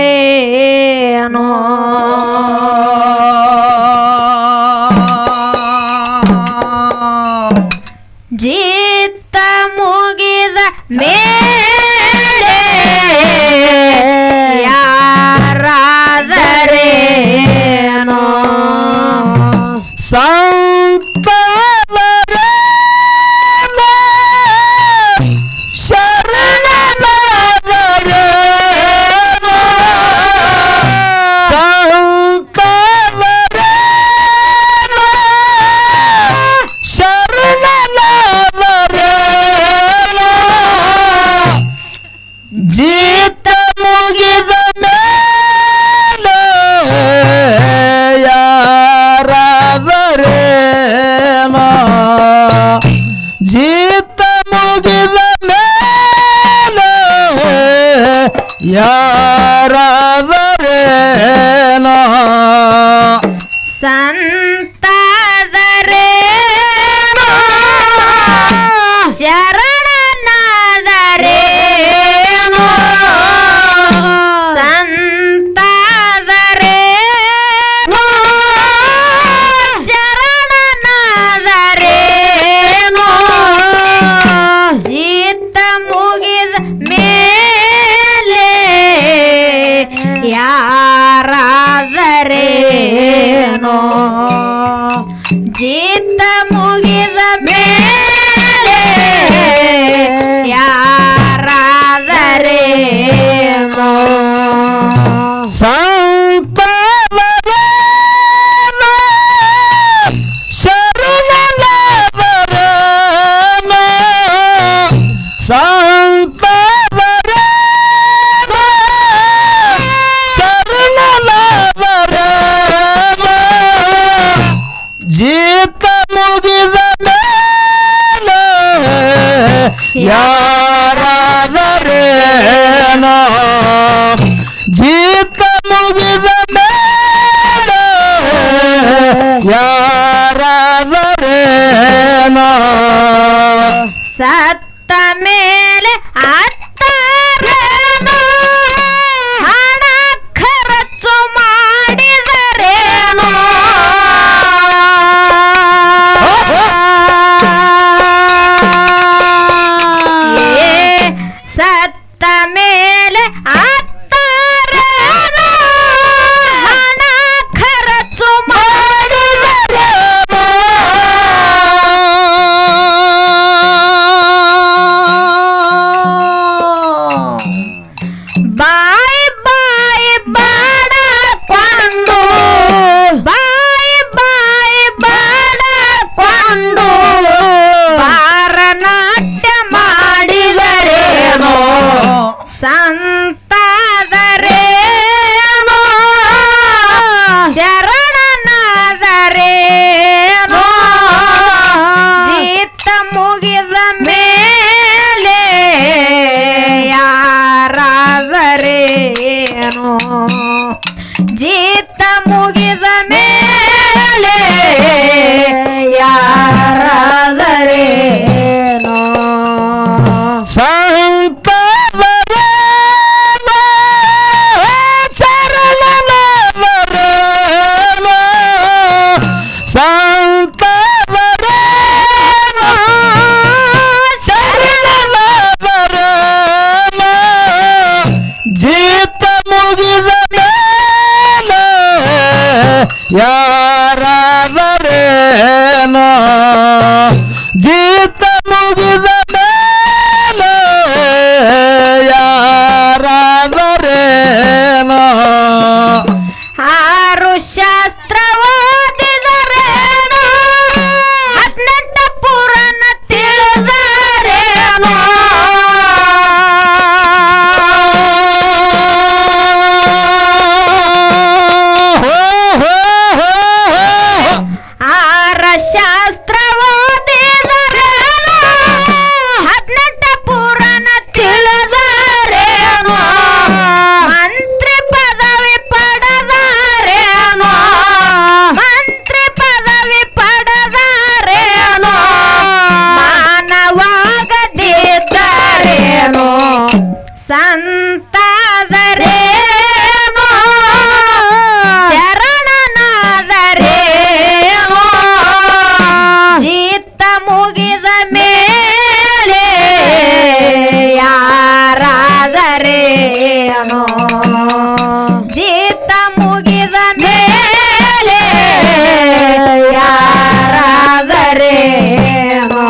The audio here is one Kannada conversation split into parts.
ಯಾರಾದರೇನೋ ಜೀತ ಮುಗಿದ ಮೇಲೆ ಯಾರಾದರೇನೋ ಜೀತ ಮುಗಿದ ಮೇಲೆ ಯಾರಾದರೇನೋ ಜೀತ ಮುಗಿದ ಮೇಲೆ ಯಾರಾದರೇನೋ ಸಂತಾದರೇನೋ ಶರಣನಾದರೇನೋ ಸಂತಾದರೇನೋ ಶರಣನಾದರೇನೋ ಜೀತ ಮುಗಿದ ಮೇಲೆ ಯಾರಾದರೇನೋ ಜೀತ ಮುಗಿದ ಮೇಲೆ ಯಾರಾದರೇನೋ ಸಂತವರೇನೋ ಶರಣನಾದರೇನೋ ಸಂತವರೇನೋ ಶರಣನಾದರೇನೋ ಜೀತ ಮುಗಿದ ಮೇಲೆ ಯಾರಾದರೇನೋ ಜೀತ ಮುಗಿದ ಮೇಲೆ ಯಾರಾದರೇನೋ ಸತ್ತ ಮೇಲೆ ಅತ್ತರೇನೋ ಹಣ ಖರ್ಚು ಮಾಡಿದರೇನೋ ಸತ್ತ ಮೇಲೆ ಅತ್ತರೇನೋ ಹಣ ಖರ್ಚು ಮಾಡಿದರೇನೋ ಸಂತಾದರೇನೋ ಶರಣನಾದರೇನೋ ಜೀತ ಮುಗಿದ ಮೇಲೆ ಯಾರಾದರೇನೋ ಜೀತ ಮುಗಿದ ಮೇಲೆ ಯಾರಾದರೇನೋ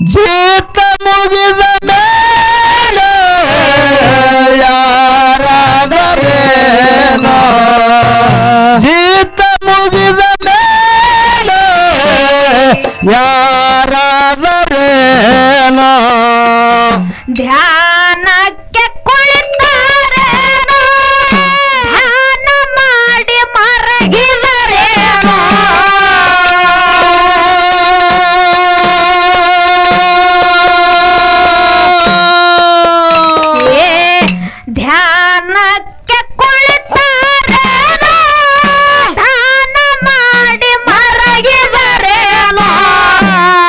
ಜೀತ ಮುಗಿದ ಮೇಲೆ ಯಾರಾದರೇನೋ ಜೀತ ಮುಗಿದ ಮೇಲೆ ಯಾರಾದರೇನೋ ಧ್ಯಾನಕ್ಕೆ ಕುಳಿತಾರೇನೋ ಧ್ಯಾನ ಮಾಡಿ ಮರಗಿದರೇನೋ ಧ್ಯಾನಕ್ಕೆ ಕುಳಿತಾರೇನೋ ಧ್ಯಾನ ಮಾಡಿ ಮರಗಿದರೇನೋ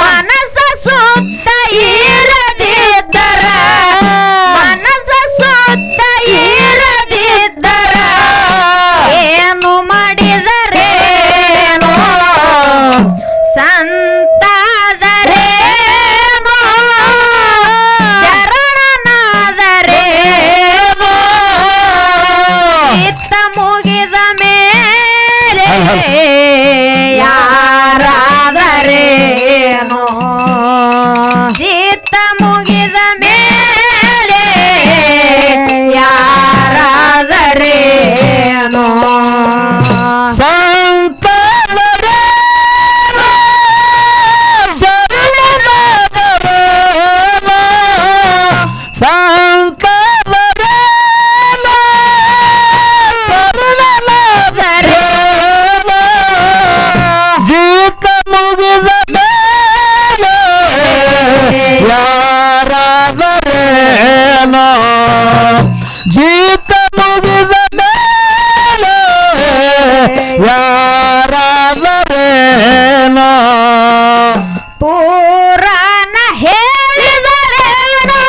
ಮನಸ ಸುತ್ತ ಇರದಿದ್ದರ ಮನಸ ಸುತ್ತ ಇರದಿದ್ದರ ಏನು ಮಾಡಿದರೇನೋ ಸಂತಾದರೇನೋ ಶರಣನಾದರೇನೋ ಚಿತ್ತ ಮುಗಿದ ಮೇಲೆ ಯಾರಾದರೇನೋ ಚಿತ್ತ ಮುಗಿದ ಮೇಲೆ ಯಾರಾದರೇನೋ ಸಂತಾದರೇನೋ ಶರಣನಾದರೇನೋ ಸಂತಾದರೇನೋ ಶರಣನಾದರೇನೋ ಜೀತ ಮುಗಿದ ಮೇಲೆ ಯಾರಾದರೇನೋ ಜೀತ ಮುಗಿದ ಮೇಲೆ ಯಾರಾದರೇನೋ ಪುರಾಣ ಹೇಳಿದರೇನೋ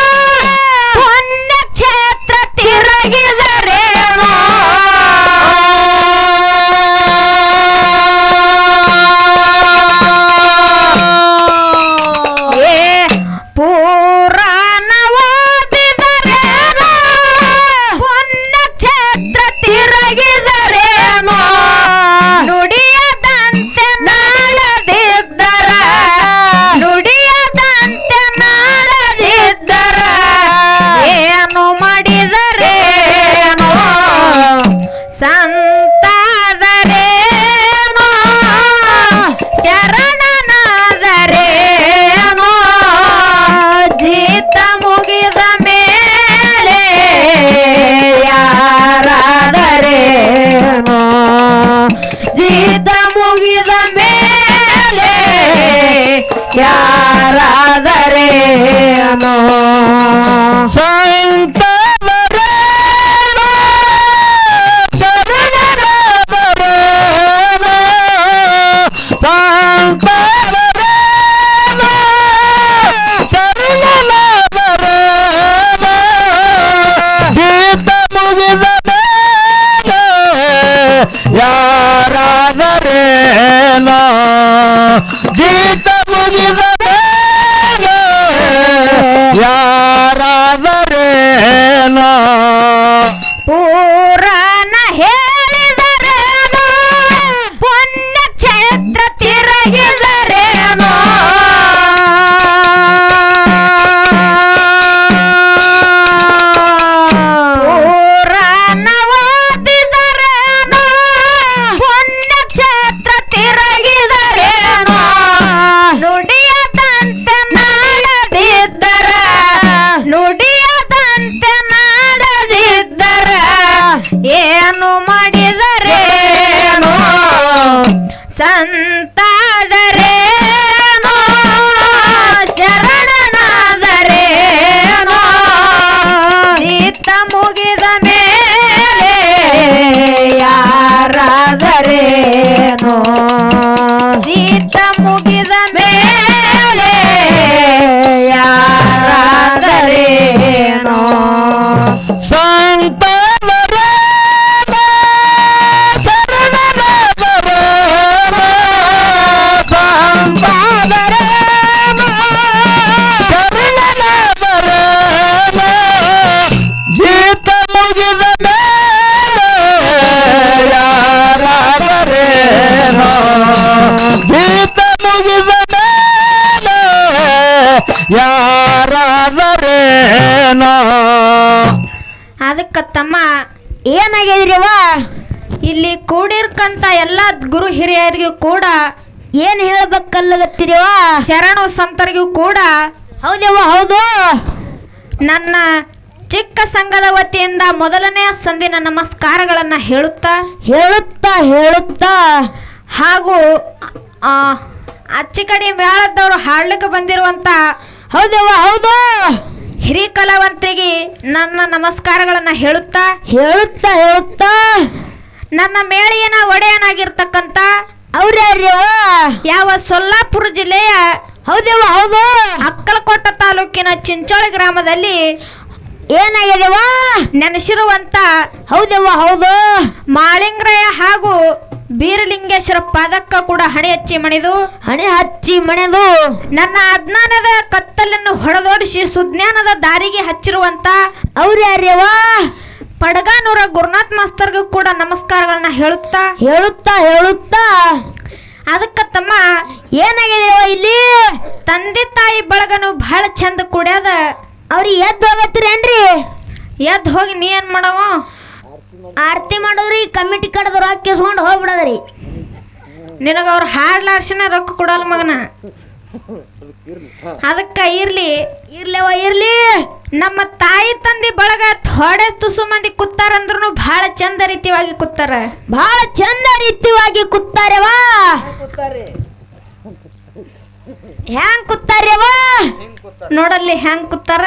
ಪುಣ್ಯಕ್ಷೇತ್ರ ತಿರುಗಿದರೇನೋ ಪುರಾಣ ಓದಿದರೇನೋ ಪುಣ್ಯಕ್ಷೇತ್ರ ತಿರುಗಿದರೇನೋ ನುಡಿಯದಂತೆ ನಾಳದಿದ್ದರ ನುಡಿಯದಂತೆ ನಾಳದಿದ್ದರ ಏನು ಮಾಡಿದರೇನೋ ಸಂತಾದರೇನೋ ಶರಣನಾದರೇನೋ ಜೀತ ಮುಗಿದ ಮೇಲೆ ಯಾರಾದರೇನೋ ಜೀತ ಮುಗಿದ ಮೇಲೆ ಯಾರಾದರೇನೋ ಸಂತಾದರೇನೋ ಶರಣನಾದರೇನೋ ಸಂತಾದರೇನೋ ಶರಣನಾದರೇನೋ ಜೀತ ಮುಗಿದ ಮೇಲೆ ಯಾರಾದರೇನೋ ಜೀತ ಮುಗಿದ ಮೇಲೆ ಯಾರಾದರೇನೋ ಪುರಾಣ ಹೇಳಿದರೇನೋ ಪುಣ್ಯಕ್ಷೇತ್ರ ತಿರುಗಿದರೇನೋ ಪುರಾಣ ಓದಿದರೇನೋ ಪುಣ್ಯಕ್ಷೇತ್ರ ತಿರುಗಿದರೇನೋ ನುಡಿಯ ಯಾರಾದರೇನೋ ಜೀತ ಮುಗಿದ ಮೇಲೆ ಯಾರಾದರೇನೋ ಸಂತವರ ಶರಣರ ಸಂತವರ ಶರಣರ ಜೀತ ಮುಗಿದ ಮೇಲೆ ಯಾರಾದರೇನೋ ಜೀತ ಮುಗಿದ ಮೇಲೆ ಯಾರಾದರೇನೋ ಅದಕ್ಕ ತಮ್ಮ ಏನಾಗಿದ್ರಿವ ಇಲ್ಲಿ ಕೂಡಿರ್ಕಂತ ಎಲ್ಲ ಗುರು ಹಿರಿಯರಿಗೂ ಕೂಡ ಏನ್ ಹೇಳ್ಬೇಕಲ್ಲಗತ್ತಿರಿವ ಶರಣು ಸಂತರಿಗೂ ಕೂಡ ಹೌದವ್ವ ಹೌದು ನನ್ನ ಚಿಕ್ಕ ಸಂಘದ ವತಿಯಿಂದ ಮೊದಲನೇ ಸಂದಿನ ನಮಸ್ಕಾರಗಳನ್ನು ಹೇಳುತ್ತಾ ಹೇಳುತ್ತಾ ಹಾಗೂ ಅಚ್ಚಿಕಡಿ ಮೇಳದವರು ಹಾಡ್ಲಿಕ್ಕೆ ಬಂದಿರುವಂತ ಹೌದವ್ವ ಹೌದು ಹಿರಿಯ ಕಲಾವಂತರಿಗೆ ನನ್ನ ನಮಸ್ಕಾರಗಳನ್ನು ಹೇಳುತ್ತಾ ನನ್ನ ಮೇಳಿನ ಒಡೆಯನಾಗಿರ್ತಕ್ಕಂಥ ಅವ್ರ್ಯಾರ್ಯವ ಯಾವ ಸೊಲ್ಲಾಪುರ ಜಿಲ್ಲೆಯ ಹೌದವ್ವ ಹೌದು ಅಕ್ಕಲಕೋಟ ತಾಲೂಕಿನ ಚಿಂಚೋಳಿ ಗ್ರಾಮದಲ್ಲಿ ಏನಾಗಿದೆವ ನೆನೆಸಿರುವಂತ ಹೌದವ್ವ ಹೌದು ಮಾಳಿಂಗ್ರಯ್ಯ ಹಾಗೂ ಬೀರಲಿಂಗೇಶ್ವರ ಪಾದಕ್ಕ ಕೂಡ ಹಣೆ ಹಚ್ಚಿ ಮಣೆದು ನನ್ನ ಅಜ್ಞಾನದ ಕತ್ತಲನ್ನು ಹೊಡೆದೋಡಿಸಿ ಸುಜ್ಞಾನದ ದಾರಿಗೆ ಹಚ್ಚಿರುವಂತ ಅವ್ರ್ಯಾರ್ಯವ ಪಡಗಾನೂರ ಗುರುನಾಥ್ ಮಾಸ್ತರ್ಗೂ ಕೂಡ ನಮಸ್ಕಾರಗಳನ್ನ ಹೇಳುತ್ತಾ ಅದಕ್ಕ ತಮ್ಮ ಏನಾಗಿದೆವ ಇಲ್ಲಿ ತಂದೆ ತಾಯಿ ಬಳಗನು ಬಹಳ ಚಂದ ಕುಡ್ಯಾದ ಅವ್ರಿಗೆ ಎದ್ದು ಹೋಗತ್ತೀರೇನ್ರಿ ಎದ್ದು ಹೋಗಿ ನೀ ಏನ್ ಮಾಡವ ಆರತಿ ಮಾಡೋದ್ರಿ ಕಮಿಟಿ ಕಡದ ರೊಕ್ಕ ಕಿಸ್ಕೊಂಡು ಹೋಗ್ಬಿಡದ್ರಿ ನಿನಗ ಅವ್ರು ಹಾಡ್ಲಾರ್ಸಿನ ರೊಕ್ಕ ಕೊಡಲ್ಲ ಮಗನ ಅದಕ್ಕ ಇರ್ಲಿ ನಮ್ಮ ತಾಯಿ ತಂದೆ ಬಳಗ ಥೋಡೆ ತುಸು ಮಂದಿ ಕೂತಾರಂದ್ರೂ ಬಹಳ ಚಂದ ರೀತಿಯಾಗಿ ಕೂತಾರವಾ ಹ್ಯಾಂಗ್ ಕೂತಾರ್ಯವ ನೋಡಲ್ಲಿ ಹ್ಯಾಂಗ್ ಕೂತಾರ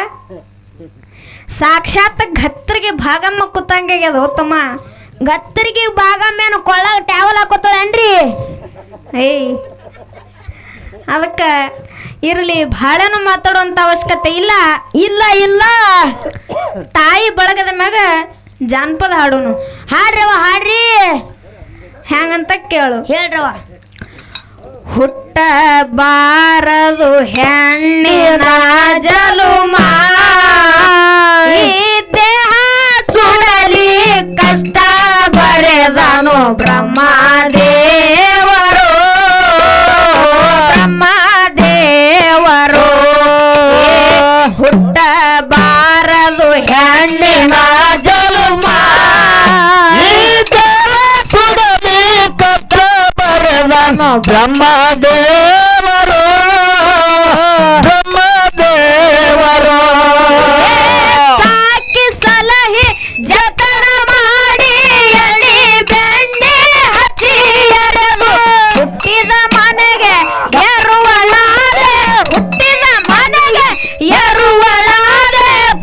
ಸಾಕ್ಷಾತ್ ಗತ್ತರಿಗೆ ಭಾಗಮ್ಮ ಕೂತಂಗಾಗ್ಯದ ತಮ್ಮ ಗತ್ತರಿಗೆ ಭಾಗಮ್ಮೇನು ಕೊಳ್ಳಾಗ ಟ್ಯಾವಲ್ ಹಾಕೋತಾಳೇನ್ರಿ ಏಯ್ ಅದಕ್ಕ ಇರ್ಲಿ ಬಹಳನು ಮಾತಾಡುವಂತ ಅವಶ್ಯಕತೆ ಇಲ್ಲ ತಾಯಿ ಬಳಗದ ಮ್ಯಾಗ ಜಾನಪದ ಹಾಡುನು ಹಾಡ್ರಿ ಹ್ಯಾಂಗಂತ ಕೇಳು ಹೇಳ್ರವ ಹುಟ್ಟಬಾರದು ಹೆಣ್ಣಿನ ಜಲುಮಾ ಈ ದೇಹ ಸುಡಲಿ ಕಷ್ಟ ಬರೆದನು ಬ್ರಹ್ಮದೇವರು ಹುಟ್ಟಬಾರದು ಹೆಣ್ಣಿನ ಜಲುಮಾ ಸುಡಲಿ ಕಷ್ಟ ಬರೆದನು ಬ್ರಹ್ಮದೇವರು ಸಾಕಿ ಸಲಹಿ ಜತನ ಮಾಡಿ ಎಳಿ ಬೆಣ್ಣೆ ಹಚ್ಚಿ ಎರೆದು ಹುಟ್ಟಿದ ಮನೆಗೆ ಎರುವಳಾದೆ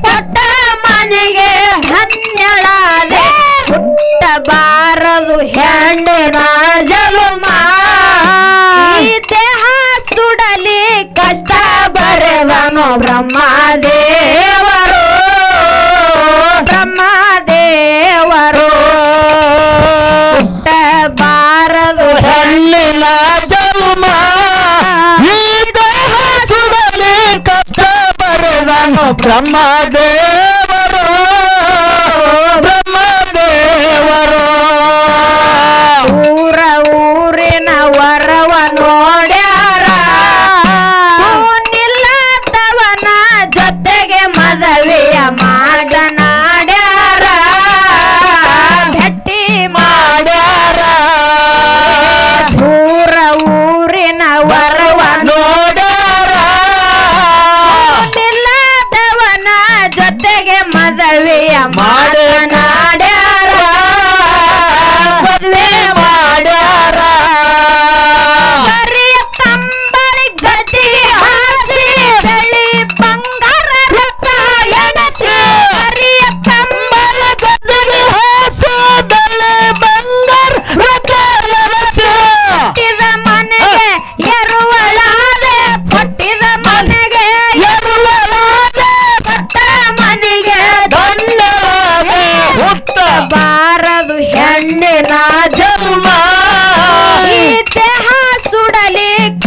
ಪಟ್ಟ ಮನೆಗೆ ಧನ್ಯಳಾದೆ ಹುಟ್ಟಬಾರದು ಹೆಣ್ಣಿನ ಜಲುಮಾ ಈ ದೇಹ ಸುಡಲಿ ಕಷ್ಟ ಬರೆದನು ಬ್ರಹ್ಮದೇವರು ಹುಟ್ಟಬಾರದು ಹೆಣ್ಣಿನ ಜನ್ಮ ಈ ದೇಹ ಸುಡಲಿ ಕಷ್ಟ ಬರೆದನು ಬ್ರಹ್ಮದೇವರು ಊರಿನ ವರವ ನೋಡ್ಯಾರ ನಿಲ್ಲದವನ ಜೊತೆಗೆ ಮದುವೆಯ ಮಾತನಾಡ್ಯಾರ ಭೇಟಿ ಮಾಡ್ಯಾರ ಊರಿನ ವರವ ನೋಡ್ಯಾರ ನಿಲ್ಲದವನ ಜೊತೆಗೆ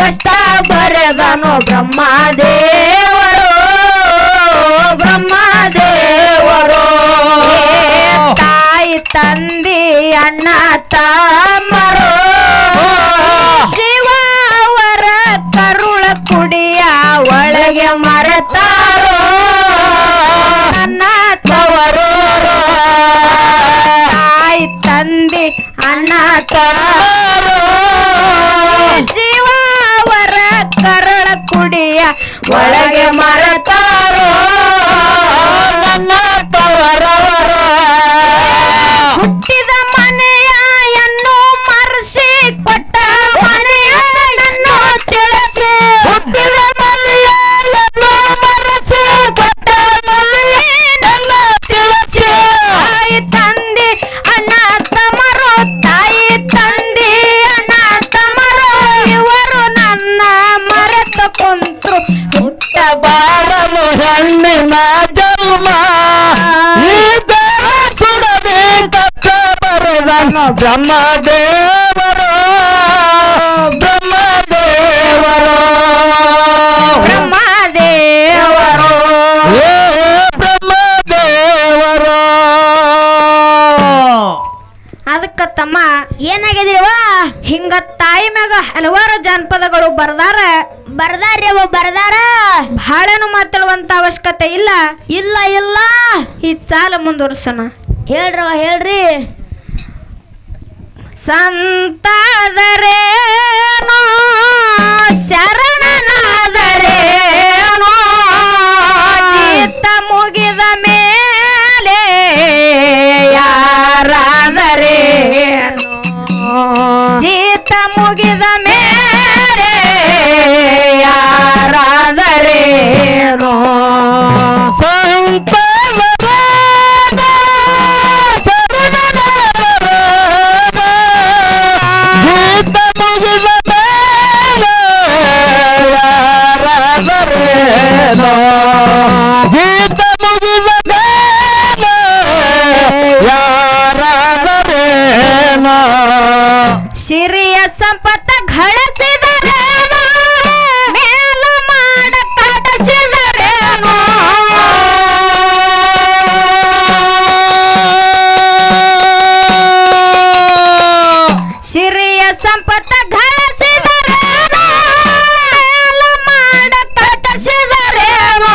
ಕಷ್ಟ ಬರೆದನು ಬ್ರಹ್ಮದೇವರು ಬ್ರಹ್ಮದೇವರು ತಾಯಿ ತಂದಿ ಅಣ್ಣ ತಮ್ಮರು ಜೀವ ಅವರ ಕರುಳ ಕುಡಿಯ ಒಳಗೆ ಮರೆತಾರೋ ನನ್ನ ತವರು ತಾಯಿ ತಂದಿ ಅಣ್ಣ ತಮ್ಮರು ಜೀವ ಅವರ ಕರುಳ ಕುಡಿಯ ಒಳಗೆ ಮರೆತಾರೋ ನನ್ನ ತವರವರ ಹುಟ್ಟಿದ ಮನೆಯನ್ನು ಮರೆಸಿ ಕೊಟ್ಟ ಮನೆಯನ್ನು ತಿಳಿಸಿ ಹುಟ್ಟಿದ ಮನೆಯನ್ನು ಮರೆಸಿ ಕೊಟ್ಟ ಮನೆಯನ್ನು ತಿಳಿಸಿ ತಾಯಿ ತಂದೆ ಅಣ್ಣ ತಮ್ಮರು ತಾಯಿ ತಂದೆ ಅಣ್ಣ ತಮ್ಮರು ಇವರು ನನ್ನ ಮರೆತು ಕುಂತ್ರು ಹುಟ್ಟಬಾರದು ಹೆಣ್ಣಿನ ಜನ್ಮ ಈ ದೇಹ ಸುಡದೆ ಕಷ್ಟ ಬರೆದನು ಬ್ರಹ್ಮದೇವರು ಬ್ರಹ್ಮದೇವರು ಬ್ರಹ್ಮದೇವರು ಏ ಬ್ರಹ್ಮದೇವರು ಅದಕ್ಕ ತಮ್ಮ ಏನಾಗಿದಿರವ ಹಿಂಗ ತಾಯಿ ಮ್ಯಾಗ ಹಲವಾರು ಜಾನಪದಗಳು ಬರ್ದಾರ್ರಿ ಬರ್ದಾರ ಬಹಳನು ಮಾತಾಡುವಂತ ಅವಶ್ಯಕತೆ ಇಲ್ಲ ಇಲ್ಲ ಇಲ್ಲ ಈ ಚಾಲ ಮುಂದುವರ್ಸೋಣ ಹೇಳ್ರಿ ಸಂತಾದರೇನೋ ಶರಣನಾದರೇನೋ ಚಿತ್ತ ಮುಗಿದ ಮೇಲೆ ಯಾರಾದರೇನೋ ಜೀತ ಮುಗಿದ ಮೇಲೆ ಯಾರಾದರೇನೋ ಜೀತ ಮುಗಿದ ಮೇಲೆ ಯಾರಾದರೇನೋ ಸಿರಿಯ ಸಂಪತ್ತ ಗಳಿಸಿದರೇನೋ ಮೇಲ ಮಾಡ ಕಟ್ಟಿಸಿದರೇನೋ ಸಿರಿಯ ಸಂಪತ್ತ ಗಳಿಸಿದರೇನೋ ಮೇಲ ಮಾಡ ಕಟ್ಟಿಸಿದರೇನೋ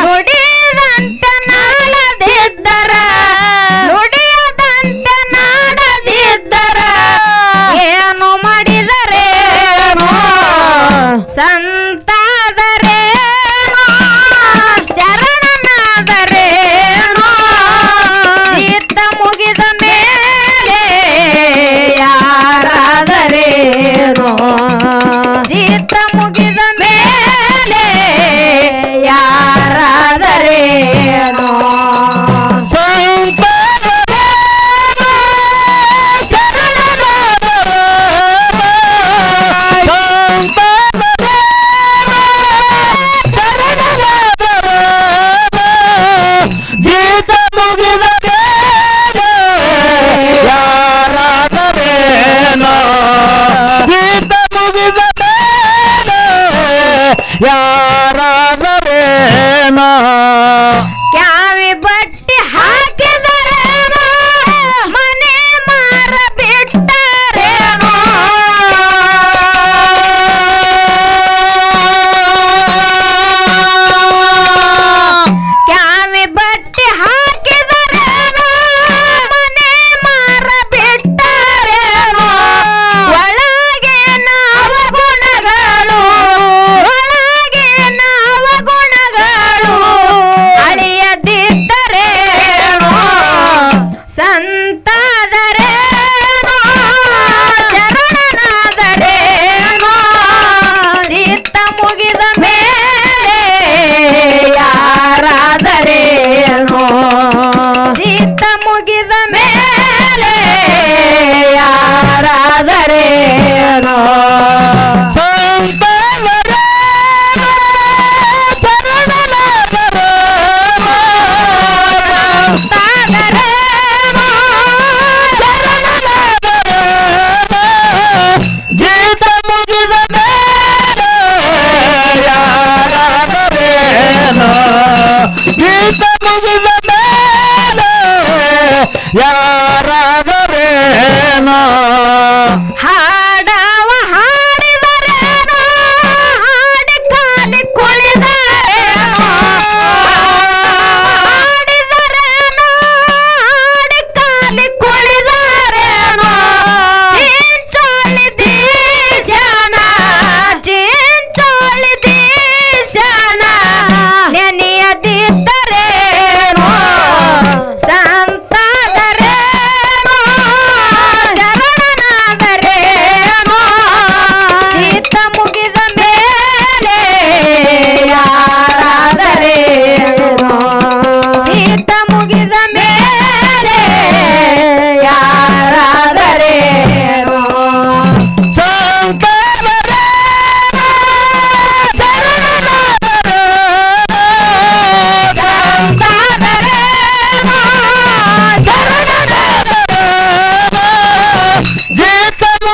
ನುಡಿದಂತೆ ನಾಡದಿದ್ದರ ನುಡಿಯದಂತೆ ನಾಡದಿದ್ದರ ಏನು ಮಾಡಿದರೇನೋ ಸಂತಾದರೇನೋ ಶರಣನಾದರೇನೋ ಚಿತ್ತ ಮುಗಿದ ಮೇಲೆ ಯಾರಾದರೇನೋ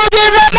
ಮುಗಿದ